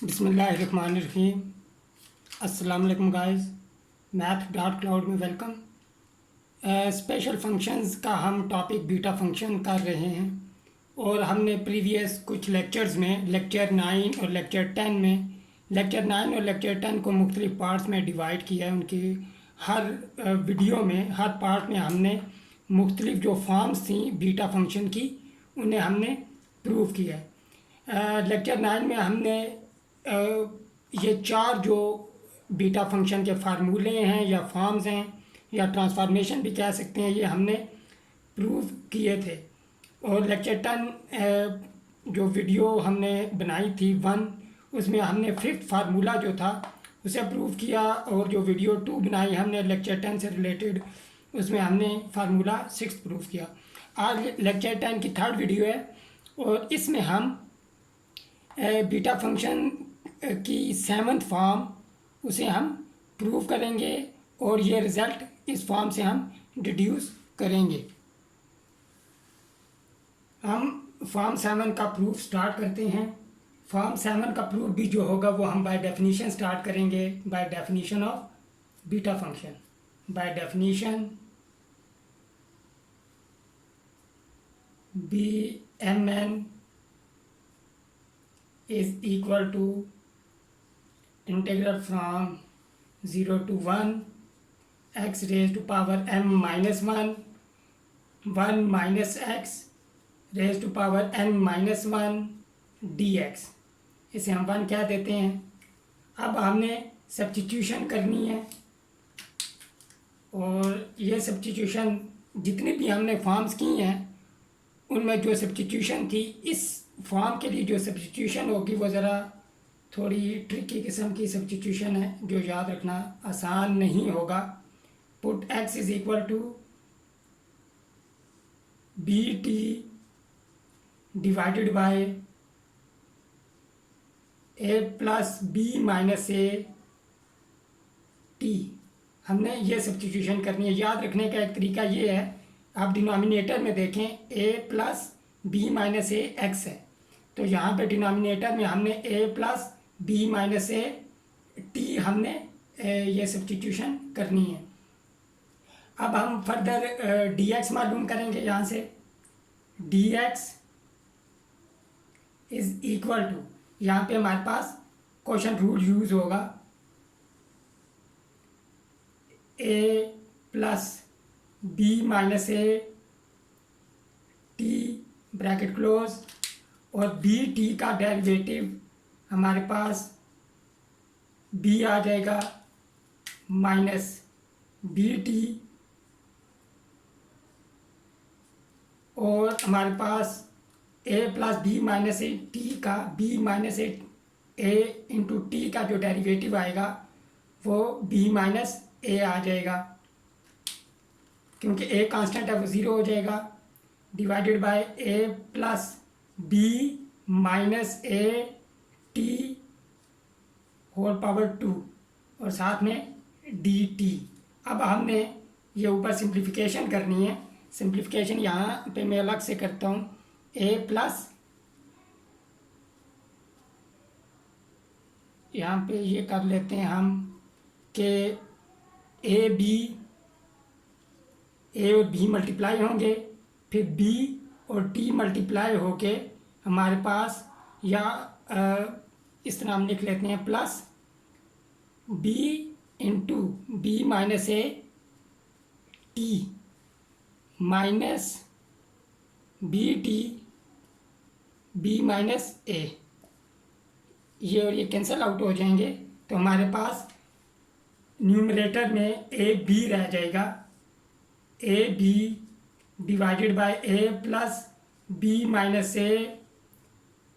बिस्मिल्लाहिर्रहमानिर्रहीम। अस्सलाम वालेकुम गाइस, मैथ डॉट क्लाउड में वेलकम। स्पेशल फंक्शंस का हम टॉपिक बीटा फंक्शन कर रहे हैं और हमने प्रीवियस कुछ लेक्चर्स में लेक्चर 9 और लेक्चर 10 में लेक्चर 9 और लेक्चर 10 को मुख्तलिफ पार्ट्स में डिवाइड किया है। उनकी हर वीडियो में हर पार्ट में हमने मुख्तलिफ जो फॉर्म्स थी बीटा फंक्शन की उन्हें हमने प्रूव किया है। लेक्चर 9 में हमने ये चार जो बीटा फंक्शन के फार्मूले हैं या फॉर्म्स हैं या ट्रांसफॉर्मेशन भी कह सकते हैं, ये हमने प्रूव किए थे। और लेक्चर 10 जो वीडियो हमने बनाई थी 1, उसमें हमने फिफ्थ फार्मूला जो था उसे प्रूव किया। और जो वीडियो 2 बनाई हमने लेक्चर 10 से रिलेटेड, उसमें हमने फार्मूला 6 प्रूव किया। आज लेक्चर 10 की थर्ड वीडियो है और इसमें हम बीटा फंक्शन की 7th फॉर्म उसे हम प्रूव करेंगे और ये रिज़ल्ट इस फॉर्म से हम डिड्यूस करेंगे। हम फॉर्म 7 का प्रूफ स्टार्ट करते हैं। फॉर्म 7 का प्रूफ भी जो होगा वो हम बाय डेफिनीशन स्टार्ट करेंगे, by definition of beta function. By definition Bmn is equal to integral from 0 to 1 x raised to power m minus 1 1 minus x raised to power n minus 1 dx। इसे हम 1 क्या देते हैं। अब हमने substitution करनी है और ये सब्स्टिट्यूशन जितनी भी हमने फॉर्म्स की हैं उनमें जो सब्स्टिट्यूशन थी, इस फॉर्म के लिए जो सब्स्टिट्यूशन होगी वो ज़रा थोड़ी ट्रिकी किस्म की सब्स्टिट्यूशन है जो याद रखना आसान नहीं होगा। Put x is equal to B T divided by A plus B minus A T. हमने ये सब्स्टिट्यूशन करनी है। याद रखने का एक तरीका ये है, आप डिनोमिनेटर में देखें a plus B minus a x है, तो यहाँ पे डिनोमिनेटर में हमने a plus B minus A T हमने ये सब्स्टिट्यूशन करनी है। अब हम फर्दर dx मालूम करेंगे। यहाँ से dx इज़ इक्वल टू, यहाँ पे हमारे पास क्वोशंट रूल यूज़ होगा, a plus B minus A t bracket close, और बी टी का डेरिवेटिव हमारे पास b आ जाएगा माइनस बी टी, और हमारे पास a plus B minus A t का b माइनस ए इंटू टी का जो डेरिवेटिव आएगा वो b माइनस ए आ जाएगा, क्योंकि a कांस्टेंट है वो 0 हो जाएगा, divided by a plus B minus A t whole power 2 और साथ में डी टी। अब हमने ये ऊपर सिंप्लीफिकेशन करनी है। सिंप्लीफिकेशन यहाँ पे मैं अलग से करता हूँ। a प्लस, यहाँ पे ये कर लेते हैं हम कि ए बी, ए और बी मल्टीप्लाई होंगे, फिर बी और टी मल्टीप्लाई होके हमारे पास, या इस तरह हम लिख लेते हैं, plus B into B minus A T minus B T B minus A. ये और ये कैंसिल आउट हो जाएंगे, तो हमारे पास न्यूमरेटर में ए बी रह जाएगा, a b divided by A plus B minus A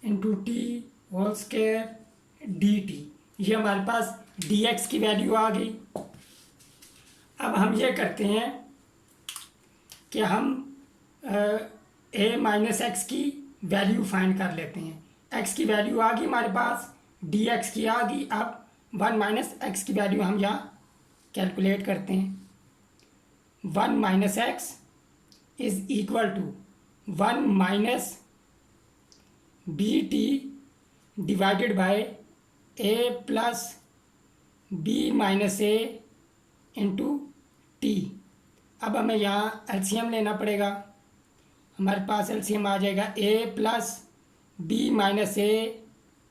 into t whole square d t. ये हमारे पास डी एक्स की वैल्यू आ गई। अब हम ये करते हैं कि हम ए माइनस एक्स की वैल्यू फाइंड कर लेते हैं। एक्स की वैल्यू आ गई हमारे पास, डी एक्स की आ गई। अब 1 माइनस एक्स की वैल्यू हम यहाँ कैलकुलेट करते हैं। 1 minus x is equal to 1 minus B T divided by A plus B minus A into t. अब हमें यहाँ एलसीएम लेना पड़ेगा। हमारे पास एलसीएम आ जाएगा A plus B minus A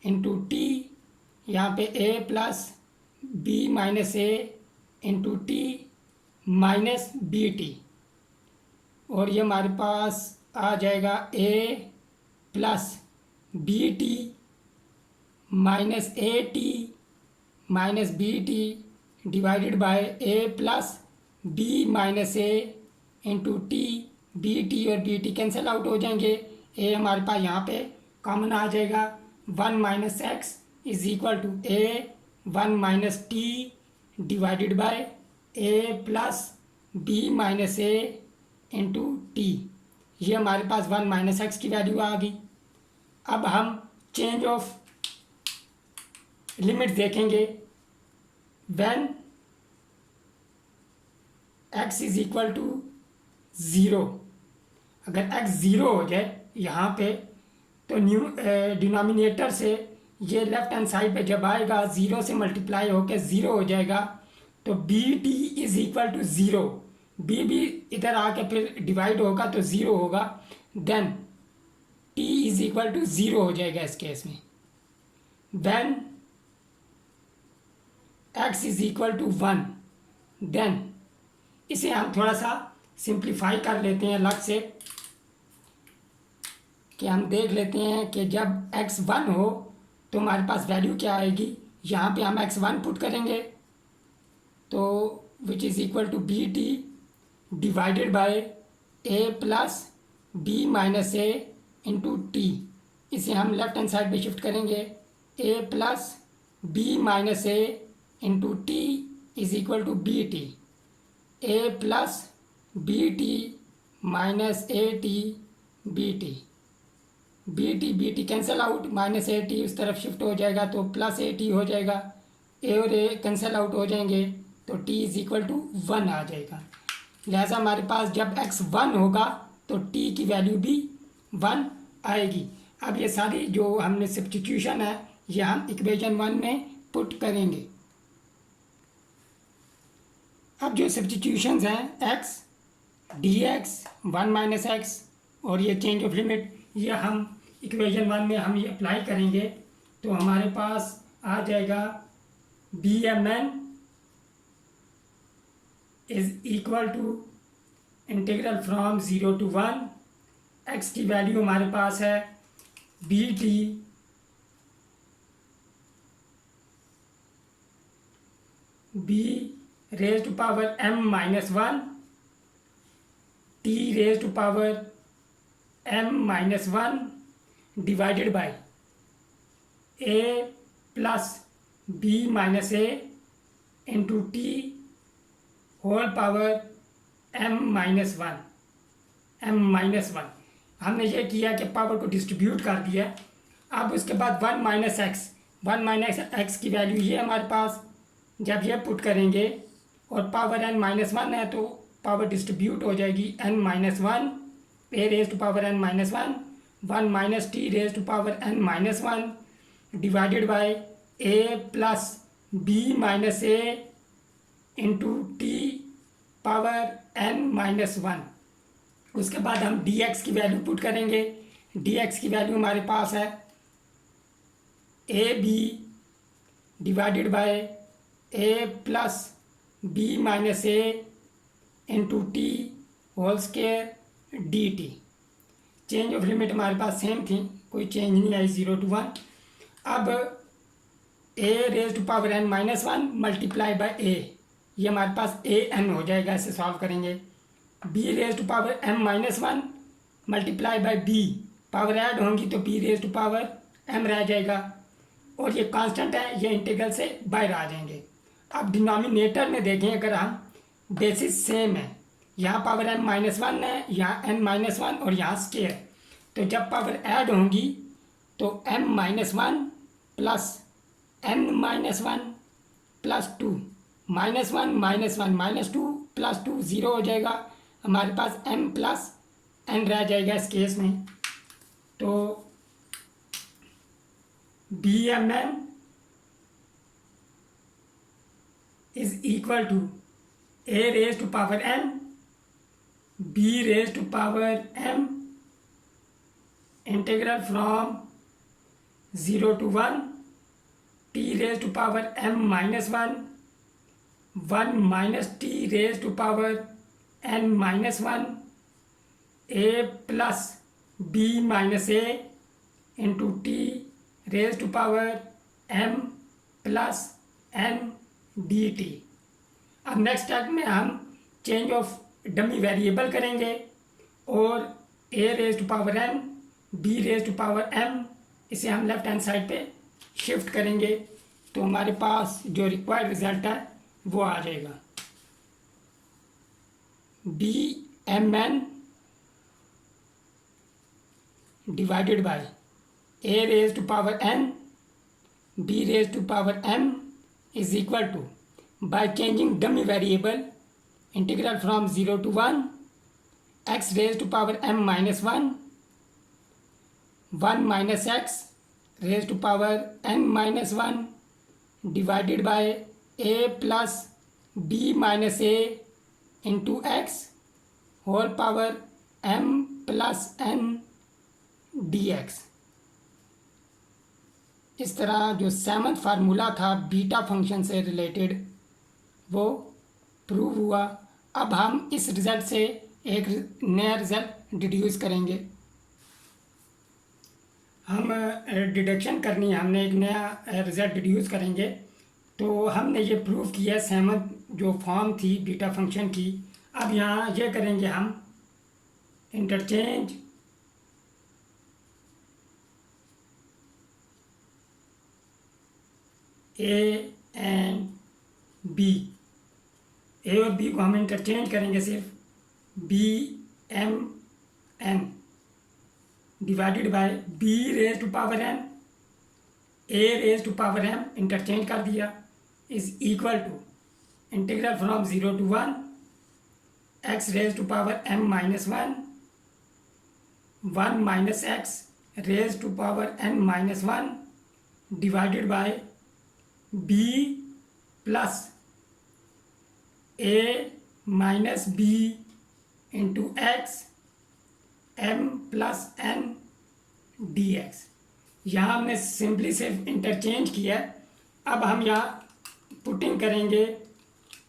into T. यहाँ पे A plus B minus A into T minus B T, और ये हमारे पास आ जाएगा A plus B T minus A T minus B T divided by A plus B minus A into T. B T और B T cancel out हो जाएंगे। ए हमारे पास यहाँ पे कॉमन आ जाएगा। 1 minus x is equal to a 1 minus t divided by A plus B minus A into t. ये हमारे पास 1 माइनस एक्स की वैल्यू आ गई। अब हम चेंज ऑफ लिमिट देखेंगे। When x is equal to 0, अगर x 0 हो जाए यहाँ पे तो डिनोमिनेटर से ये लेफ्ट हैंड साइड पे जब आएगा 0 से मल्टीप्लाई होकर 0 हो जाएगा, तो b t is equal to 0। B भी इधर आके फिर डिवाइड होगा तो 0 होगा, then t is equal to 0 हो जाएगा इस केस में। When x is equal to 1, then इसे हम थोड़ा सा सिंप्लीफाई कर लेते हैं अलग से, कि हम देख लेते हैं कि जब x 1 हो तो हमारे पास वैल्यू क्या आएगी। यहाँ पे हम x 1 पुट करेंगे तो which is equal to B T divided by A plus B minus A into T. इसे हम लेफ्ट हैंड साइड पे शिफ्ट करेंगे। A plus B minus A into T is equal to B T. A plus B T minus A T B T. B T cancel out, minus A T उस तरफ shift हो जाएगा तो plus A T हो जाएगा। ए और ए cancel out हो जाएंगे तो टी इज इक्वल टू 1 आ जाएगा। लिहाजा हमारे पास जब x 1 होगा तो t की वैल्यू भी 1 आएगी। अब ये सारी जो हमने सब्स्टिट्यूशन है ये हम इक्वेशन 1 में पुट करेंगे। अब जो सब्स्टिट्यूशंस हैं x D x 1 minus x और ये चेंज ऑफ लिमिट, ये हम इक्वेशन 1 में हम ये अप्लाई करेंगे तो हमारे पास आ जाएगा B M n is equal to integral from 0 to 1। X की वैल्यू हमारे पास है b T b raise to power m minus 1 t raise to power m minus 1 divided by a plus B minus A into t whole power m minus 1। हमने ये किया कि power को distribute कर दिया। अब उसके बाद 1 माइनस एक्स की वैल्यू ये हमारे पास, जब ये पुट करेंगे और पावर n माइनस 1 है तो पावर डिस्ट्रीब्यूट हो जाएगी n minus 1 a raise to power n minus 1 minus t raise to power n minus 1 divided by a plus B minus A into t power n minus 1। उसके बाद हम dx की value put करेंगे। dx की value हमारे पास है a b divided by A plus B minus A into t whole square d t. Change of limit हमारे पास सेम थी, कोई चेंज नहीं आई 0 to 1। अब A raise to power n minus 1 multiply by A, ये हमारे पास ए एन हो जाएगा। इसे सॉल्व करेंगे। B raise to power m minus 1 multiply by b, power add होंगी तो b raise to power m रह जाएगा और ये कांस्टेंट है, ये इंटीग्रल से बाहर आ जाएंगे। अब डिनोमिनेटर में देखें, अगर हम बेसिस सेम है, यहाँ पावर m माइनस 1 है, यहाँ n माइनस 1 और यहाँ स्क्वायर, तो जब पावर ऐड होंगी तो m minus 1 plus n minus 1 plus 2 minus 1 minus 2 plus 2 0 हो जाएगा। हमारे पास m प्लस n रह जाएगा इस केस में। तो b M n is equal to a raise to power n b raise to power m integral from 0 to 1 t raised to power m minus 1 1 minus t raised to power n minus 1 a plus b minus a into t raised to power m plus n dt। अब next step में हम change of dummy variable करेंगे और a raise to power n b raise to power m इसे हम left hand side पे shift करेंगे तो हमारे पास जो रिक्वायर्ड रिजल्ट है वो आ जाएगा B M N divided by a raise to power n b raise to power m is equal to by changing dummy variable integral from 0 to 1 x raise to power M minus 1 minus x raised to power n minus 1 divided by a plus b minus a into x whole power m plus n dx। इस तरह जो seventh formula था beta function से related वो prove हुआ। अब हम इस रिज़ल्ट से एक नया रिज़ल्ट डिड्यूस करेंगे। हम डिडक्शन करनी है, हमने एक नया रिज़ल्ट डिड्यूस करेंगे। तो हमने ये प्रूव किया सेवंथ जो फॉर्म थी बीटा फंक्शन की। अब यहाँ ये करेंगे हम interchange a and b, a और बी को हम इंटरचेंज करेंगे सिर्फ b M N divided by b raise to power n a raise to power m interchange कर दिया is equal to integral from 0 to 1 x raise to power M minus 1 minus x raise to power N minus 1 divided by b plus A minus b into x m plus n d x. यहाँ हमने simply सिर्फ interchange किया। अब हम यहाँ putting करेंगे,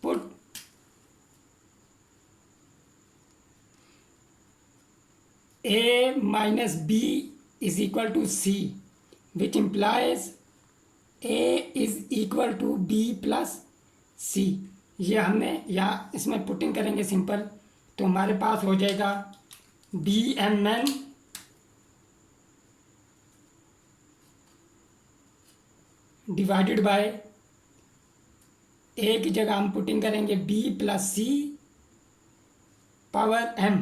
put A minus B is equal to C which implies A is equal to B plus C. ये हमने यहाँ इसमें पुटिंग करेंगे सिंपल, तो हमारे पास हो जाएगा B M N divided by A की जगह हम पुटिंग करेंगे B plus C power M.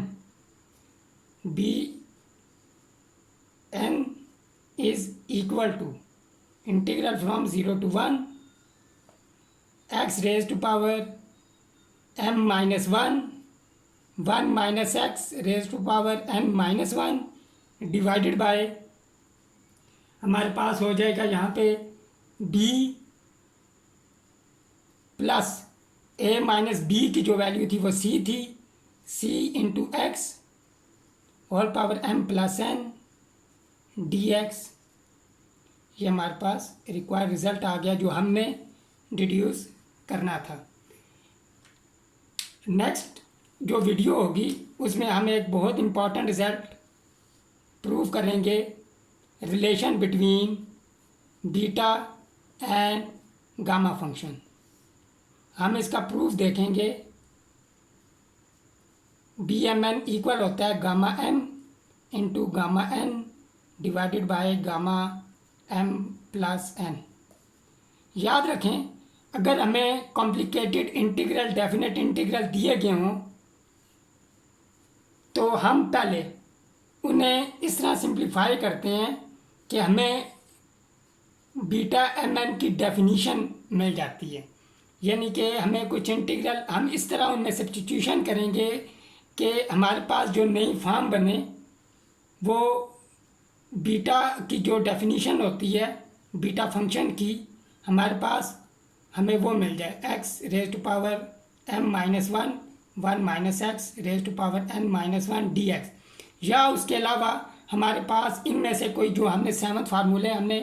B N is equal to integral from 0 to 1 x raise to power M minus 1 minus x raise to power N minus 1 divided by हमारे पास हो जाएगा यहाँ पे बी प्लस ए minus B की जो value थी वो सी थी, C into X whole power M plus n d x. ये हमारे पास रिक्वायर्ड रिजल्ट आ गया जो हमने डिड्यूस करना था। नेक्स्ट जो वीडियो होगी उसमें हम एक बहुत इम्पॉर्टेंट रिजल्ट प्रूव करेंगे, relation between beta and gamma function. हम इसका प्रूफ देखेंगे। बी एम एन इक्वल होता है gamma m into gamma n divided by gamma m plus n. याद रखें, अगर हमें कॉम्प्लिकेटेड इंटीग्रल डेफिनेट इंटीग्रल दिए गए हों तो हम पहले उन्हें इस तरह सिंप्लीफाई करते हैं कि हमें बीटा एम एन की डेफिनीशन मिल जाती है। यानी कि हमें कुछ इंटीग्रल हम इस तरह उनमें सब्स्टिट्यूशन करेंगे कि हमारे पास जो नई फॉर्म बने वो बीटा की जो डेफिनीशन होती है बीटा फंक्शन की, हमारे पास हमें वो मिल जाए x raise to power m minus one minus x raise to power n minus one d x, या उसके अलावा हमारे पास इनमें से कोई जो हमने 7th फार्मूले हमने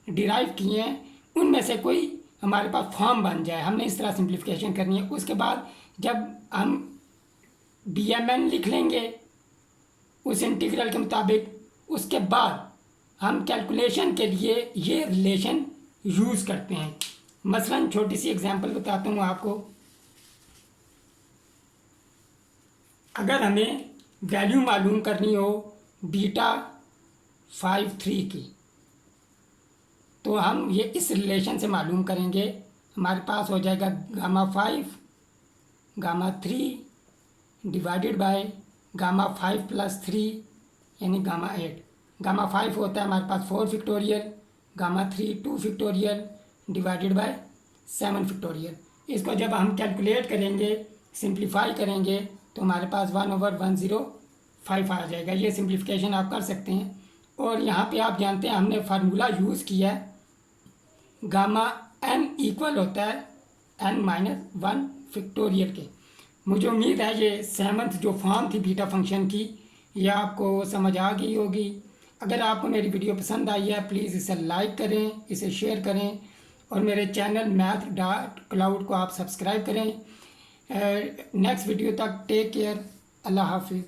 डिराइव किए हैं उनमें से कोई हमारे पास फॉर्म बन जाए, हमने इस तरह सिंप्लीफिकेशन करनी है। उसके बाद जब हम BMN लिख लेंगे उस इंटीग्रल के मुताबिक, उसके बाद हम कैलकुलेशन के लिए ये रिलेशन यूज़ करते हैं। मसलन छोटी सी एग्जांपल बताता हूँ आपको। अगर हमें वैल्यू मालूम करनी हो बीटा 53 की, तो हम ये इस रिलेशन से मालूम करेंगे। हमारे पास हो जाएगा gamma 5 gamma 3 divided by gamma 5 plus 3 यानी गामा 8। गामा 5 होता है हमारे पास 4 factorial, gamma 3 2 factorial divided by 7 factorial. इसको जब हम कैलकुलेट करेंगे, सिंप्लीफाई करेंगे, तो हमारे पास 1/105 आ जाएगा। ये सिंप्लीफिकेशन आप कर सकते हैं। और यहाँ पे आप जानते हैं हमने फार्मूला यूज़ किया है, गामा n इक्वल होता है n-1 फैक्टोरियल के। मुझे उम्मीद है ये 7th जो फॉर्म थी बीटा फंक्शन की, यह आपको समझ आ गई होगी। अगर आपको मेरी वीडियो पसंद आई है प्लीज़ इसे लाइक करें, इसे शेयर करें और मेरे चैनल math.cloud को आप सब्सक्राइब करें। नेक्स्ट वीडियो तक टेक केयर, अल्लाह हाफिज़।